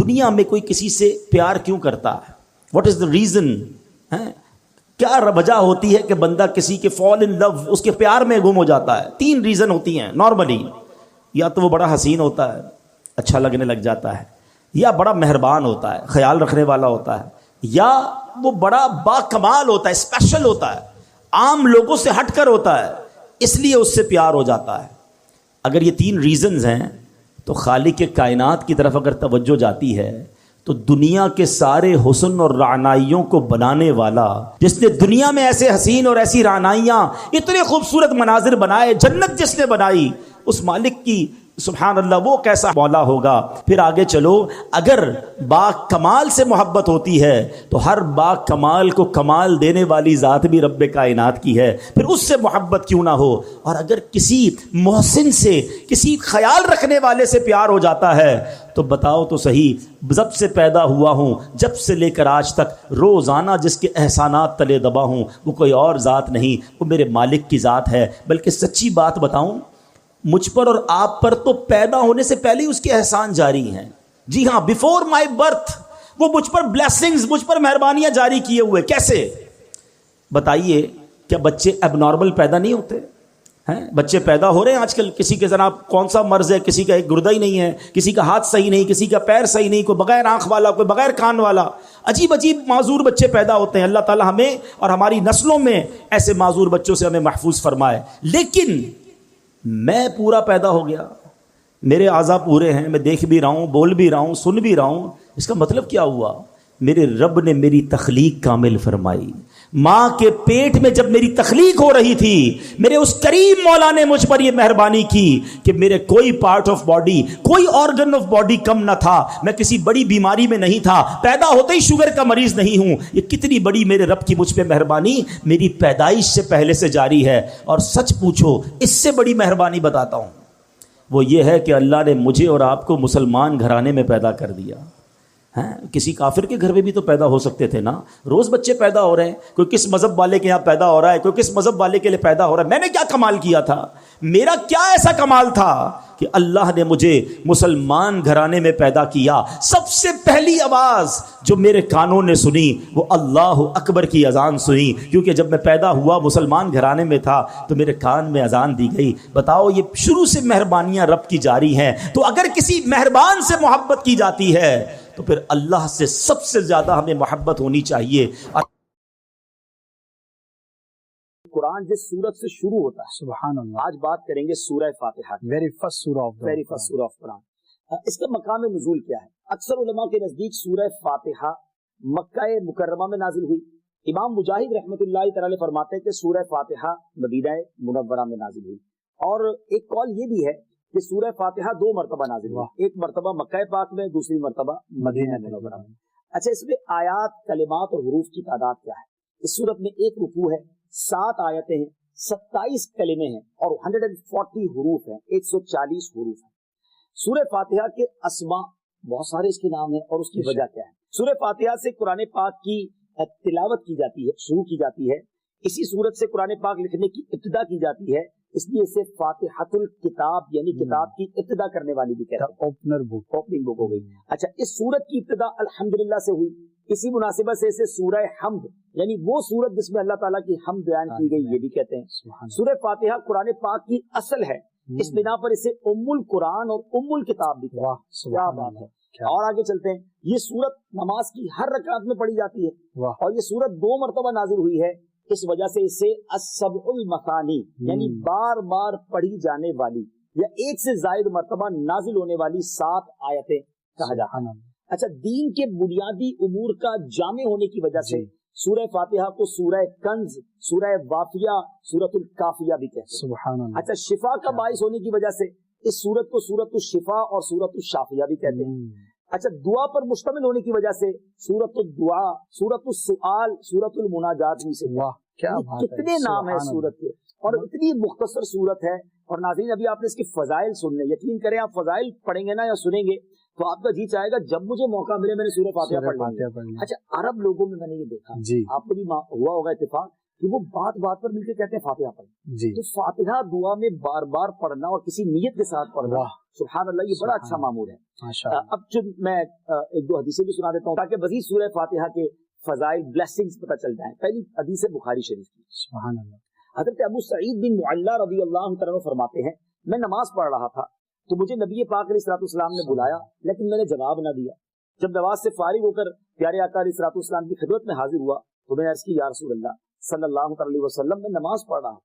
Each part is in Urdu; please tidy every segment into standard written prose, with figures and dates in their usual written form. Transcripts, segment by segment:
دنیا میں کوئی کسی سے پیار کیوں کرتا ہے؟ What is the reason? کیا وجہ ہوتی ہے کہ بندہ کسی کے فال ان لو، اس کے پیار میں گم ہو جاتا ہے؟ 3 ریزن ہوتی ہیں نارملی. یا تو وہ بڑا حسین ہوتا ہے، اچھا لگنے لگ جاتا ہے، یا بڑا مہربان ہوتا ہے، خیال رکھنے والا ہوتا ہے، یا وہ بڑا با کمال ہوتا ہے، اسپیشل ہوتا ہے، عام لوگوں سے ہٹ کر ہوتا ہے، اس لیے اس سے پیار ہو جاتا ہے. اگر یہ 3 ریزنز ہیں تو خالق کائنات کی طرف اگر توجہ جاتی ہے تو دنیا کے سارے حسن اور رعنائیوں کو بنانے والا، جس نے دنیا میں ایسے حسین اور ایسی رعنائیاں، اتنے خوبصورت مناظر بنائے، جنت جس نے بنائی، اس مالک کی سبحان اللہ وہ کیسا مولا ہوگا. پھر آگے چلو، اگر با کمال سے محبت ہوتی ہے تو ہر با کمال کو کمال دینے والی ذات بھی رب کائنات کی ہے، پھر اس سے محبت کیوں نہ ہو. اور اگر کسی محسن سے، کسی خیال رکھنے والے سے پیار ہو جاتا ہے تو بتاؤ تو صحیح، جب سے پیدا ہوا ہوں، جب سے لے کر آج تک روزانہ جس کے احسانات تلے دبا ہوں، وہ کوئی اور ذات نہیں، وہ میرے مالک کی ذات ہے. بلکہ سچی بات بتاؤں، مجھ پر اور آپ پر تو پیدا ہونے سے پہلے ہی اس کے احسان جاری ہیں. جی ہاں، بیفور مائی برتھ وہ مجھ پر بلیسنگز، مجھ پر مہربانیاں جاری کیے ہوئے. کیسے؟ بتائیے، کیا بچے اب نارمل پیدا نہیں ہوتے ہیں؟ بچے پیدا ہو رہے ہیں آج کل، کسی کے جناب کون سا مرض ہے، کسی کا ایک گردہ ہی نہیں ہے، کسی کا ہاتھ صحیح نہیں، کسی کا پیر صحیح نہیں، کوئی بغیر آنکھ والا، کوئی بغیر کان والا. عجیب عجیب معذور بچے پیدا ہوتے ہیں. اللہ تعالی ہمیں اور ہماری نسلوں میں ایسے معذور بچوں سے ہمیں محفوظ فرمائے. لیکن میں پورا پیدا ہو گیا، میرے اعضاء پورے ہیں، میں دیکھ بھی رہا ہوں، بول بھی رہا ہوں، سن بھی رہا ہوں. اس کا مطلب کیا ہوا؟ میرے رب نے میری تخلیق کامل فرمائی. ماں کے پیٹ میں جب میری تخلیق ہو رہی تھی، میرے اس کریم مولا نے مجھ پر یہ مہربانی کی کہ میرے کوئی پارٹ آف باڈی، کوئی آرگن آف باڈی کم نہ تھا. میں کسی بڑی بیماری میں نہیں تھا، پیدا ہوتے ہی شوگر کا مریض نہیں ہوں. یہ کتنی بڑی میرے رب کی مجھ پہ مہربانی میری پیدائش سے پہلے سے جاری ہے. اور سچ پوچھو، اس سے بڑی مہربانی بتاتا ہوں، وہ یہ ہے کہ اللہ نے مجھے اور آپ کو مسلمان گھرانے میں پیدا کر دیا. کسی کافر کے گھر میں بھی تو پیدا ہو سکتے تھے نا. روز بچے پیدا ہو رہے ہیں، کوئی کس مذہب والے کے یہاں پیدا ہو رہا ہے، کوئی کس مذہب والے کے لیے پیدا ہو رہا ہے. میں نے کیا کمال کیا تھا؟ میرا کیا ایسا کمال تھا کہ اللہ نے مجھے مسلمان گھرانے میں پیدا کیا؟ سب سے پہلی آواز جو میرے کانوں نے سنی وہ اللہ اکبر کی اذان سنی، کیونکہ جب میں پیدا ہوا مسلمان گھرانے میں تھا تو میرے کان میں اذان دی گئی. بتاؤ، یہ شروع سے مہربانیاں رب کی جاری ہیں. تو اگر کسی مہربان سے محبت کی جاتی ہے تو پھر اللہ سے سب سے زیادہ ہمیں محبت ہونی چاہیے. قرآن جس سورت سے شروع ہوتا ہے، سبحان اللہ، آج بات کریں گے سورہ فاتحہ، ویری فرسٹ سورہ آف قرآن. اس کا مقام نزول کیا ہے؟ اکثر علماء کے نزدیک سورہ فاتحہ مکہ مکرمہ میں نازل ہوئی. امام مجاہد رحمۃ اللہ تعالی فرماتے ہیں کہ سورہ فاتحہ مدینہ منورہ میں نازل ہوئی. اور ایک قول یہ بھی ہے کہ سورہ فاتحہ 2 مرتبہ نازل ہوئی، ایک مرتبہ مکہ پاک میں، دوسری مرتبہ مدینہ منورہ میں. اچھا، اس میں آیات، کلمات اور حروف کی تعداد کیا ہے؟ اس سورت میں 1 رکوع ہے، 7 آیتیں ہیں، 27 کلمے ہیں اور 140 حروف ہیں، 140 حروف ہیں. سورہ فاتحہ کے اسماء بہت سارے اس کے نام ہیں، اور اس کی وجہ کیا ہے؟ سورہ فاتحہ سے قرآن پاک کی تلاوت کی جاتی ہے، شروع کی جاتی ہے. اسی سورت سے قرآن پاک لکھنے کی ابتدا کی جاتی ہے، اس لیے اسے فاتحۃ الکتاب یعنی کتاب کی ابتدا کرنے والی بھی کہتے ہیں، اوپننگ بک ہو گئی. اچھا، اس سورت کی ابتدا الحمدللہ سے ہوئی. اسی مناسبت سے اسے سورہ حمد یعنی وہ سورت جس میں اللہ تعالیٰ کی حمد بیان کی گئی، یہ بھی کہتے ہیں. سورہ فاتحہ قرآن پاک کی اصل ہے، اس بنا پر اسے ام القرآن اور ام الکتاب بھی کہتے ہیں. کیا بات ہے! اور آگے چلتے ہیں. یہ سورت نماز کی ہر رکعت میں پڑھی جاتی ہے، اور یہ سورت 2 مرتبہ نازل ہوئی ہے. اس وجہ سے اسے السبع المثانی یعنی بار بار پڑھی جانے والی یا ایک سے زائد مرتبہ نازل ہونے والی 7 آیتیں کہا جاتا ہے. اچھا، دین کے بنیادی امور کا جامع ہونے کی وجہ سے سورہ فاتحہ کو سورہ کنز، سورہ وافیہ، سورۃ الکافیہ بھی کہتے ہیں. اچھا، شفا کا باعث ہونے کی وجہ سے اس سورت کو سورۃ الشفا اور سورۃ الشافیہ بھی کہتے ہیں. اچھا، دعا پر مشتمل ہونے کی وجہ سے سورۃ الدعاء، سورۃ السؤال، سورۃ المناجات بھی سے. کتنے نام ہیں سورت کے، اور اتنی مختصر سورت ہے. اور ناظرین، ابھی آپ نے اس کے فضائل سننے، یقین کریں آپ فضائل پڑھیں گے نا یا سنیں گے تو آپ کا جی چاہے گا جب مجھے موقع ملے میں نے سورہ فاتحہ پڑھ لوں. اچھا، عرب لوگوں میں نے یہ دیکھا، آپ کو بھی ہوا ہوگا اتفاق کہ وہ بات بات پر مل کے کہتے ہیں فاتحہ پڑھیں. تو فاتحہ دعا میں بار بار پڑھنا اور کسی نیت کے ساتھ پڑھنا، سبحان اللہ، یہ بڑا اچھا معمول ہے. اب چند میں ایک دو حدیثیں بھی سنا دیتا ہوں تاکہ مزید سورہ فاتحہ کے فضائل، بلیسنگز پتہ چل جائیں. پہلی حدیث ہے بخاری شریف کی. سبحان اللہ. حضرت ابو سعید بن معلہ رضی اللہ عنہ فرماتے ہیں میں نماز پڑھ رہا تھا تو مجھے نبی پاک علیہ الصلوۃ والسلام نے بلایا، لیکن میں نے جواب نہ دیا. جب نماز سے فارغ ہو کر پیارے آقا علیہ الصلوۃ والسلام کی خدمت میں حاضر ہوا تو میں نے عرض کی یا رسول اللہ صلی اللہ علیہ وسلم، میں نماز پڑھ رہا ہوں.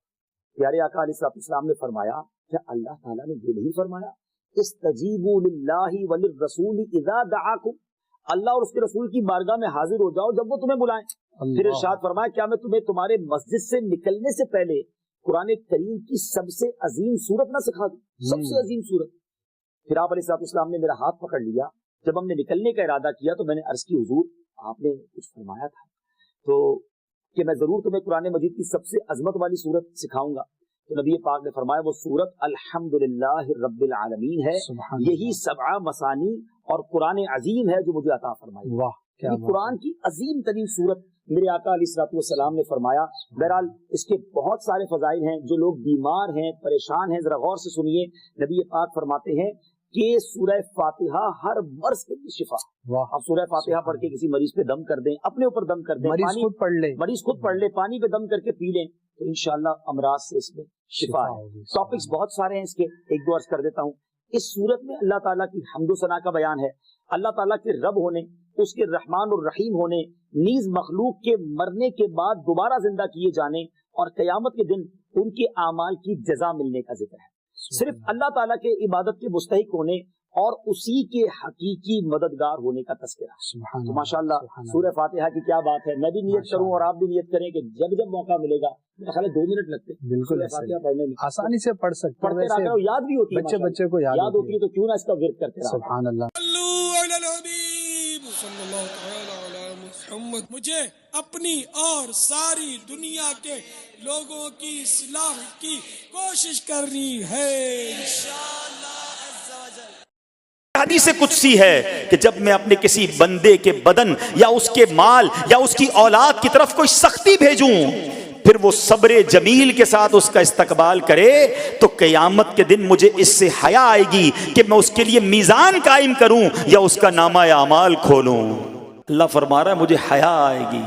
پیارے آقا علیہ الصلوۃ والسلام نے فرمایا کیا اللہ تعالیٰ نے یہ نہیں فرمایا استجیبوا للہ وللرسول اذا دعاکم، اللہ اور اس کے رسول کی بارگاہ میں حاضر ہو جاؤ جب وہ تمہیں بلائیں. پھر ارشاد فرمایا کیا میں تمہیں تمہارے مسجد سے نکلنے سے پہلے قرآن کریم کی سب سے عظیم سورت نہ سکھا دوں؟ سب سے عظیم سورت. پھر آپ علیہ الصلوۃ والسلام نے میرا ہاتھ پکڑ لیا. جب ہم نے نکلنے کا ارادہ کیا تو میں نے عرض کی حضور آپ نے کچھ فرمایا تھا تو کہ میں ضرور تمہیں قرآن مجید کی سب سے عظمت والی سورت سکھاؤں گا. تو نبی پاک نے فرمایا وہ سورت الحمدللہ رب العالمین ہے، یہی 7 مثانی اور قرآن عظیم ہے جو مجھے عطا فرمائی. یہ قرآن کی عظیم ترین سورت میرے آقا علیہ الصلوۃ والسلام نے فرمایا. بہرحال اس کے بہت سارے فضائل ہیں. جو لوگ بیمار ہیں، پریشان ہیں، ذرا غور سے سنیے. نبی پاک فرماتے ہیں کہ سورہ فاتحہ ہر مرض کے لیے شفا. اب سورہ فاتحہ پڑھ کے کسی مریض پہ دم کر دیں، اپنے اوپر دم کر دیں، مریض خود پڑھ لے، پانی پہ دم کر کے پی لیں تو انشاءاللہ امراض سے اس میں شفا ہے. ٹاپکس بہت سارے ہیں اس کے، ایک دو عرض کر دیتا ہوں. اس سورت میں اللہ تعالیٰ کی حمد و ثنا کا بیان ہے، اللہ تعالیٰ کے رب ہونے، اس کے رحمان الرحیم ہونے، نیز مخلوق کے مرنے کے بعد دوبارہ زندہ کیے جانے اور قیامت کے دن ان کے اعمال کی جزا ملنے کا ذکر ہے. صرف اللہ تعالیٰ کے عبادت کے مستحق ہونے اور اسی کے حقیقی مددگار ہونے کا تذکرہ. تو ماشاءاللہ سورہ فاتحہ کی کیا بات ہے. میں بھی نیت کروں اور آپ بھی نیت کریں کہ جب جب موقع ملے گا، میرا خیال ہے 2 منٹ لگتے ہیں بالکل فاتحہ پڑھنے میں، آسانی سے پڑھ سکتے ہیں، یاد بھی ہوتی ہے، بچے کو یاد ہوتی ہے تو کیوں نہ اس کا ورد کرتے رہا. سبحان اللہ. مجھے اپنی اور ساری دنیا کے لوگوں کی اصلاح کی کوشش کرنی ہے انشاءاللہ عز و جل. حدیث قدسی ہے کہ جب میں اپنے کسی بندے کے بدن یا اس کے مال یا اس کی اولاد کی طرف کوئی سختی بھیجوں پھر وہ صبر جمیل کے ساتھ اس کا استقبال کرے تو قیامت کے دن مجھے اس سے حیا آئے گی کہ میں اس کے لیے میزان قائم کروں یا اس کا نامہ اعمال کھولوں. اللہ فرما رہا ہے مجھے حیا آئے گی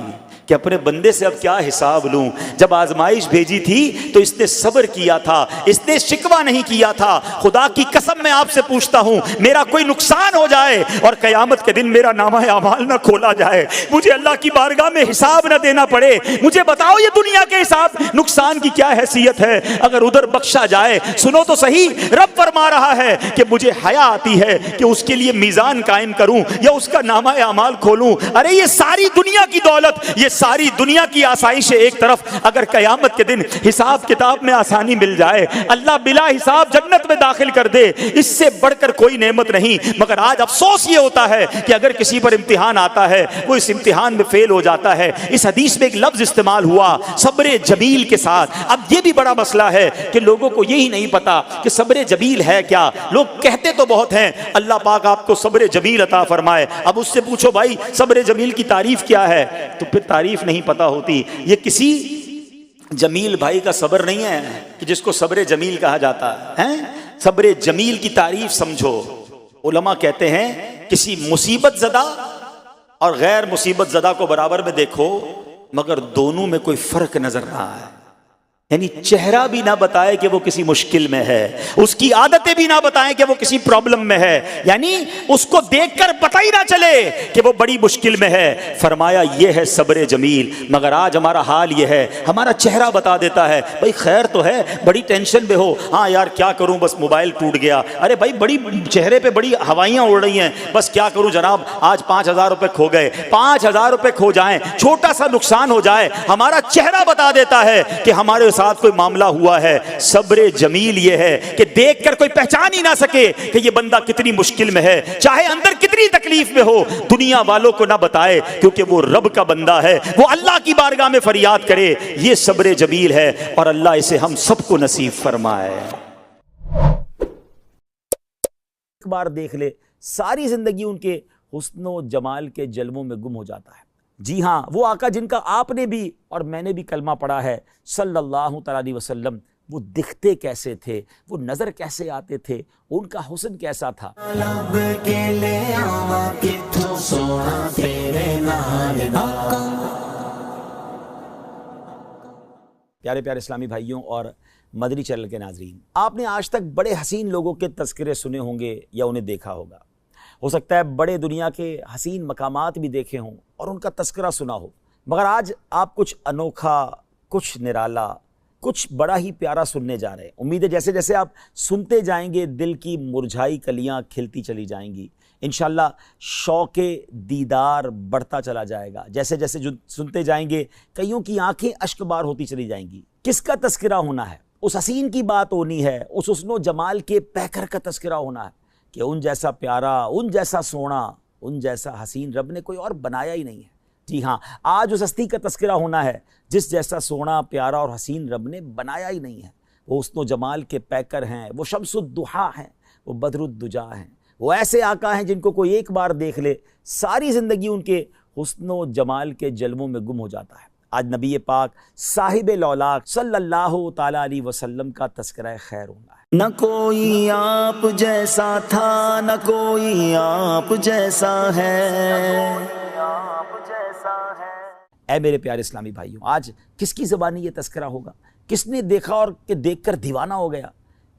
کہ اپنے بندے سے اب کیا حساب لوں. جب آزمائش بھیجی تھی تو اس نے صبر کیا تھا، اس نے شکوہ نہیں کیا تھا. خدا کی قسم میں آپ سے پوچھتا ہوں میرا کوئی نقصان ہو جائے اور قیامت کے دن میرا نامہ اعمال نہ کھولا جائے، مجھے اللہ کی بارگاہ میں حساب نہ دینا پڑے، مجھے بتاؤ یہ دنیا کے حساب نقصان کی کیا حیثیت ہے اگر ادھر بخشا جائے. سنو تو صحیح، رب فرما رہا ہے کہ مجھے حیا آتی ہے کہ اس کے لیے میزان قائم کروں یا اس کا نامہ اعمال کھولوں. ارے یہ ساری دنیا کی دولت، یہ ساری دنیا کی آسائشیں ایک طرف، اگر قیامت کے دن حساب کتاب میں آسانی مل جائے، اللہ بلا حساب جنت میں داخل کر دے، اس سے بڑھ کر کوئی نعمت نہیں. مگر آج افسوس یہ ہوتا ہے کہ اگر کسی پر امتحان آتا ہے وہ اس امتحان میں فیل ہو جاتا ہے. اس حدیث میں ایک لفظ استعمال ہوا صبر جمیل کے ساتھ. اب یہ بھی بڑا مسئلہ ہے کہ لوگوں کو یہی نہیں پتا کہ صبر جمیل ہے کیا. لوگ کہتے تو بہت ہیں اللہ پاک آپ کو صبر جمیل عطا فرمائے. اب اس سے پوچھو بھائی صبر جمیل کی تعریف کیا ہے تو پھر تعریف نہیں پتا ہوتی. یہ کسی جمیل بھائی کا صبر نہیں ہے کہ جس کو صبر جمیل کہا جاتا ہے. صبر جمیل کی تعریف سمجھو. علماء کہتے ہیں کسی مصیبت زدہ اور غیر مصیبت زدہ کو برابر میں دیکھو مگر دونوں میں کوئی فرق نظر نہ آئے. یعنی چہرہ بھی نہ بتائے کہ وہ کسی مشکل میں ہے، اس کی عادتیں بھی نہ بتائیں کہ وہ کسی پرابلم میں ہے، یعنی اس کو دیکھ کر پتہ ہی نہ چلے کہ وہ بڑی مشکل میں ہے. فرمایا یہ ہے صبر جمیل. مگر آج ہمارا حال یہ ہے، ہمارا چہرہ بتا دیتا ہے بھائی خیر تو ہے، بڑی ٹینشن میں ہو، ہاں یار کیا کروں بس موبائل ٹوٹ گیا، ارے بھائی بڑی چہرے پہ بڑی ہوائیاں اڑ رہی ہیں، بس کیا کروں جناب آج 5000 روپے کھو گئے. 5000 روپے کھو جائیں، چھوٹا سا نقصان ہو جائے، ہمارا چہرہ بتا دیتا ہے کہ ہمارے ساتھ کوئی معاملہ ہوا ہے. صبر جمیل یہ ہے کہ دیکھ کر کوئی پہچان ہی نہ سکے کہ یہ بندہ کتنی مشکل میں ہے، چاہے اندر کتنی تکلیف میں ہو، دنیا والوں کو نہ بتائے کیونکہ وہ رب کا بندہ ہے، وہ اللہ کی بارگاہ میں فریاد کرے. یہ صبر جمیل ہے اور اللہ اسے ہم سب کو نصیب فرمائے. ایک بار دیکھ لے ساری زندگی ان کے حسن و جمال کے جلووں میں گم ہو جاتا ہے. جی ہاں وہ آقا جن کا آپ نے بھی اور میں نے بھی کلمہ پڑھا ہے صلی اللہ تعالیٰ علیہ وسلم، وہ دکھتے کیسے تھے، وہ نظر کیسے آتے تھے، ان کا حسن کیسا تھا۔ پیارے پیارے اسلامی بھائیوں اور مدنی چینل کے ناظرین، آپ نے آج تک بڑے حسین لوگوں کے تذکرے سنے ہوں گے یا انہیں دیکھا ہوگا، ہو سکتا ہے بڑے دنیا کے حسین مقامات بھی دیکھے ہوں اور ان کا تذکرہ سنا ہو، مگر آج آپ کچھ انوکھا، کچھ نرالا، کچھ بڑا ہی پیارا سننے جا رہے ہیں۔ امید ہے جیسے جیسے آپ سنتے جائیں گے دل کی مرجھائی کلیاں کھلتی چلی جائیں گی، انشاءاللہ شوق دیدار بڑھتا چلا جائے گا۔ جیسے جیسے سنتے جائیں گے کئیوں کی آنکھیں اشک بار ہوتی چلی جائیں گی۔ کس کا تذکرہ ہونا ہے؟ اس حسین کی بات ہونی ہے، اس حسن و جمال کے پیکر کا تذکرہ ہونا ہے کہ ان جیسا پیارا، ان جیسا سونا، ان جیسا حسین رب نے کوئی اور بنایا ہی نہیں ہے۔ جی ہاں، آج اس ہستی کا تذکرہ ہونا ہے جس جیسا سونا، پیارا اور حسین رب نے بنایا ہی نہیں ہے۔ وہ حسن و جمال کے پیکر ہیں، وہ شمس الضحیٰ ہیں، وہ بدر الدجا ہیں، وہ ایسے آقا ہیں جن کو کوئی ایک بار دیکھ لے ساری زندگی ان کے حسن و جمال کے جلووں میں گم ہو جاتا ہے۔ آج نبی پاک صاحب لولاک صلی اللہ تعالیٰ علیہ وسلم کا تذکرہ خیر ہونا ہے۔ نہ کوئی آپ جیسا تھا، نہ کوئی آپ جیسا ہے۔ اے میرے پیارے اسلامی بھائیوں، آج کس کی زبانی یہ تذکرہ ہوگا؟ کس نے دیکھا اور کہ دیکھ کر دیوانہ ہو گیا؟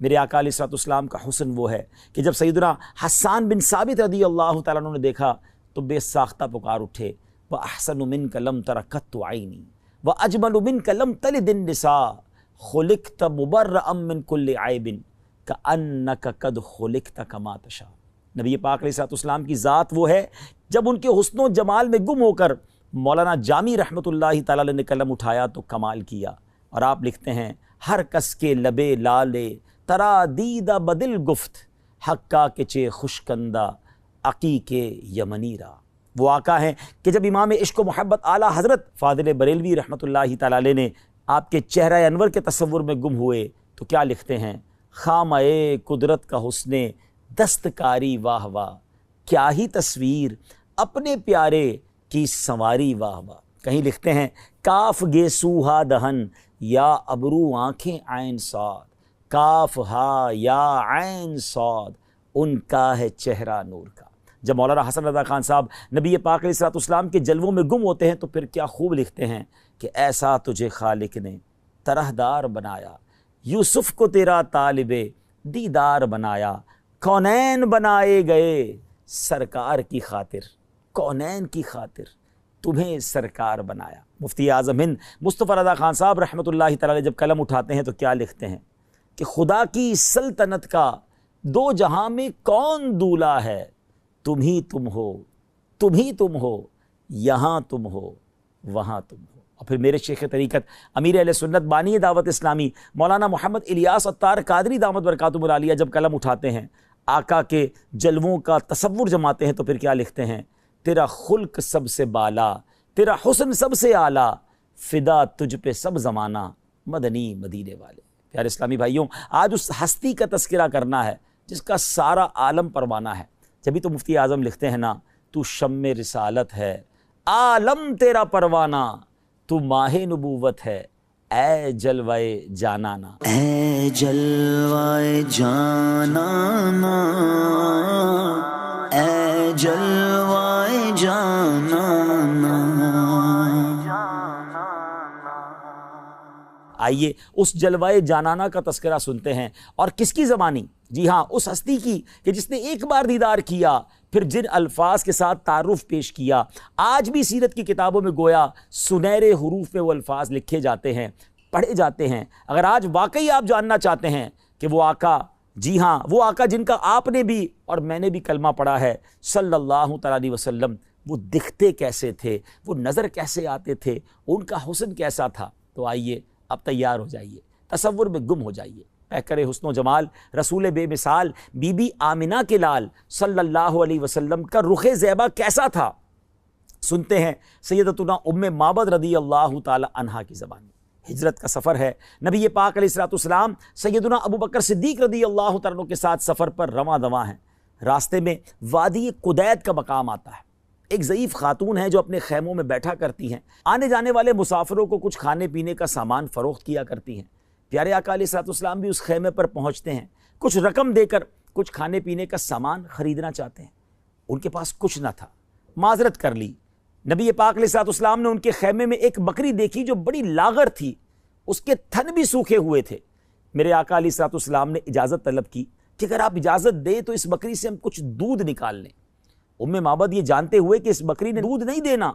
میرے آقا علیہ الصلوۃ والسلام کا حسن وہ ہے کہ جب سیدنا حسان بن ثابت رضی اللہ تعالیٰ عنہ نے دیکھا تو بے ساختہ پکار اٹھے، وَأَحْسَنُ مِنْكَ لَمْ تَرَ قَطُّ عَيْنِي وَأَجْمَلُ مِنْكَ لَمْ تَلِدِ النِّسَاءُ خُلِقْتَ مُبَرَّأً مِنْ كُلِّ عَيْبٍ كَأَنَّكَ قَدْ خُلِقْتَ كَمَا تَشَاءُ۔ نبی پاک علیہ الصلوۃ والسلام کی ذات وہ ہے، جب ان کے حسن و جمال میں گم ہو کر مولانا جامی رحمۃ اللہ تعالیٰ علیہ نے قلم اٹھایا تو کمال کیا، اور آپ لکھتے ہیں ہر کس کے لبے لالے ترا دیدہ بدل گفت، حقا کے چے خوشکندہ عقیق یمنی را۔ وہ آقا ہیں کہ جب امام عشق و محبت اعلیٰ حضرت فاضل بریلوی رحمۃ اللہ تعالیٰ علیہ نے آپ کے چہرہ انور کے تصور میں گم ہوئے تو کیا لکھتے ہیں؟ خامہ قدرت کا حسن دستکاری واہ واہ، کیا ہی تصویر اپنے پیارے کی سنواری واہ واہ۔ کہیں لکھتے ہیں کاف گے سوہا دہن یا ابرو آنکھیں عین صاد، کاف ہا یا عین صاد، ان کا ہے چہرہ نور کا۔ جب مولانا حسن رضا خان صاحب نبی پاک علیہ الصلوۃ والسلام کے جلووں میں گم ہوتے ہیں تو پھر کیا خوب لکھتے ہیں کہ ایسا تجھے خالق نے طرح دار بنایا، یوسف کو تیرا طالب دیدار بنایا، کونین بنائے گئے سرکار کی خاطر، کونین کی خاطر تمہیں سرکار بنایا۔ مفتی اعظم ہند مصطفیٰ رضا خان صاحب رحمۃ اللہ تعالیٰ علیہ جب قلم اٹھاتے ہیں تو کیا لکھتے ہیں کہ خدا کی سلطنت کا دو جہاں میں کون دولا ہے، تم ہی تم ہو، تم ہی تم ہو، یہاں تم ہو، وہاں تم ہو۔ اور پھر میرے شیخ طریقت امیر اہل سنت بانی دعوت اسلامی مولانا محمد الیاس عطار قادری دامت برکاتہ العالیہ جب قلم اٹھاتے ہیں، آقا کے جلووں کا تصور جماتے ہیں تو پھر کیا لکھتے ہیں؟ تیرا خلق سب سے بالا، تیرا حسن سب سے اعلیٰ، فدا تجھ پہ سب زمانہ، مدنی مدینے والے۔ پیارے اسلامی بھائیوں، آج اس ہستی کا تذکرہ کرنا ہے جس کا سارا عالم پروانہ ہے۔ جبھی تو مفتی اعظم لکھتے ہیں نا، تو شم رسالت ہے عالم تیرا پروانہ، تو ماہ نبوت ہے اے جلوائے جانانا، اے جلوائے جانانا، اے جلوائے جانانا۔ آئیے اس جلوائے جانانا کا تذکرہ سنتے ہیں، اور کس کی زبانی؟ جی ہاں، اس ہستی کی کہ جس نے ایک بار دیدار کیا، پھر جن الفاظ کے ساتھ تعارف پیش کیا۔ آج بھی سیرت کی کتابوں میں گویا سنہرے حروف میں وہ الفاظ لکھے جاتے ہیں، پڑھے جاتے ہیں۔ اگر آج واقعی آپ جاننا چاہتے ہیں کہ وہ آقا، جی ہاں وہ آقا جن کا آپ نے بھی اور میں نے بھی کلمہ پڑھا ہے صلی اللہ تعالیٰ علیہ وسلم، وہ دکھتے کیسے تھے، وہ نظر کیسے آتے تھے، ان کا حسن کیسا تھا، تو آئیے اب تیار ہو جائیے، تصور میں گم ہو جائیے۔ پیکر حسن و جمال رسول بے مثال بی بی آمنہ کے لال صلی اللہ علیہ وسلم کا رخ زیبا کیسا تھا، سنتے ہیں سیدتنا ام معبد رضی اللہ تعالی عنہا کی زبانی۔ ہجرت کا سفر ہے، نبی پاک علیہ الصلوۃ والسلام سیدنا ابو بکر صدیق رضی اللہ تعالیٰ عنہ کے ساتھ سفر پر رواں دواں ہیں۔ راستے میں وادی قدید کا مقام آتا ہے، ایک ضعیف خاتون ہیں جو اپنے خیموں میں بیٹھا کرتی ہیں، آنے جانے والے مسافروں کو کچھ کھانے پینے کا سامان فروخت کیا کرتی ہیں۔ پیارے آقا علیہ الصلوۃ والسلام بھی اس خیمے پر پہنچتے ہیں، کچھ رقم دے کر کچھ کھانے پینے کا سامان خریدنا چاہتے ہیں۔ ان کے پاس کچھ نہ تھا، معذرت کر لی۔ نبی پاک علیہ الصلوۃ والسلام نے ان کے خیمے میں ایک بکری دیکھی جو بڑی لاغر تھی، اس کے تھن بھی سوکھے ہوئے تھے۔ میرے آقا علیہ الصلوۃ والسلام نے اجازت طلب کی کہ اگر آپ اجازت دیں تو اس بکری سے ہم کچھ دودھ نکال لیں۔ معبد یہ جانتے ہوئے کہ اس بکری نے دودھ نہیں دینا،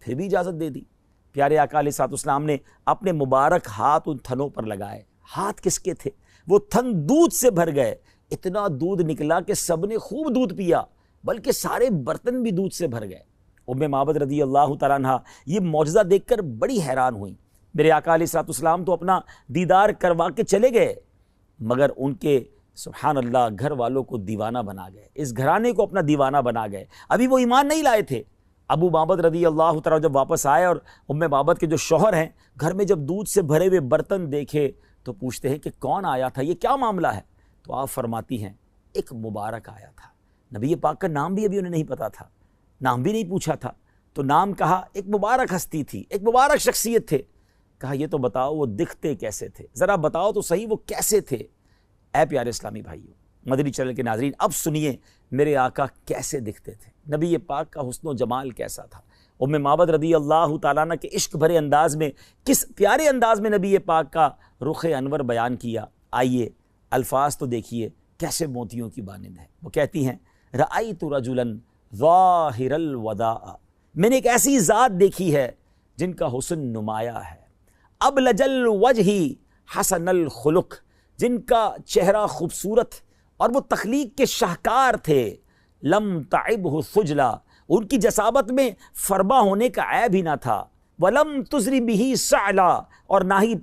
پھر بھی اجازت دے دی۔ پیارے آقا علیہ الصلوۃ والسلام نے اپنے مبارک ہاتھ ان تھنوں پر لگائے۔ ہاتھ کس کے تھے؟ وہ تھن دودھ سے بھر گئے، اتنا دودھ نکلا کہ سب نے خوب دودھ پیا، بلکہ سارے برتن بھی دودھ سے بھر گئے۔ معبد رضی اللہ تعالیٰ عنہ یہ معجزہ دیکھ کر بڑی حیران ہوئیں۔ میرے آقا علیہ الصلوۃ والسلام تو اپنا دیدار کروا کے چلے گئے، مگر ان کے سبحان اللہ گھر والوں کو دیوانہ بنا گئے، اس گھرانے کو اپنا دیوانہ بنا گئے۔ ابھی وہ ایمان نہیں لائے تھے۔ ابو معبد رضی اللہ تعالیٰ جب واپس آئے اور معبد کے جو شوہر ہیں گھر میں جب دودھ سے بھرے ہوئے برتن دیکھے تو پوچھتے ہیں کہ کون آیا تھا، یہ کیا معاملہ ہے؟ تو آپ فرماتی ہیں ایک مبارک آیا تھا۔ نبی پاک کا نام بھی ابھی انہیں نہیں پتا تھا، نام بھی نہیں پوچھا تھا، تو نام کہا، ایک مبارک ہستی تھی، ایک مبارک شخصیت تھے۔ کہا یہ تو بتاؤ وہ دکھتے کیسے تھے، ذرا بتاؤ تو صحیح وہ کیسے تھے۔ اے پیارے اسلامی بھائیوں، مدنی چینل کے ناظرین، اب سنیے میرے آقا کیسے دکھتے تھے، نبی پاک کا حسن و جمال کیسا تھا۔ معبد رضی اللہ تعالیٰ عنہ کے عشق بھرے انداز میں، کس پیارے انداز میں نبی پاک کا رخ انور بیان کیا۔ آئیے الفاظ تو دیکھیے کیسے موتیوں کی مانند ہے۔ وہ کہتی ہیں رأیت رجلا ظاہر الوداع، میں نے ایک ایسی ذات دیکھی ہے جن کا حسن نمایاں ہے، ابلج الوجہ حسن الخلق، جن کا چہرہ خوبصورت اور وہ تخلیق کے شاہکار تھے، لم تعبہ خجلا، ان کی جسابت میں فربا ہونے کا عیب ہی نہ تھا، ولم تزری بہ سعلا، اور نہ ہی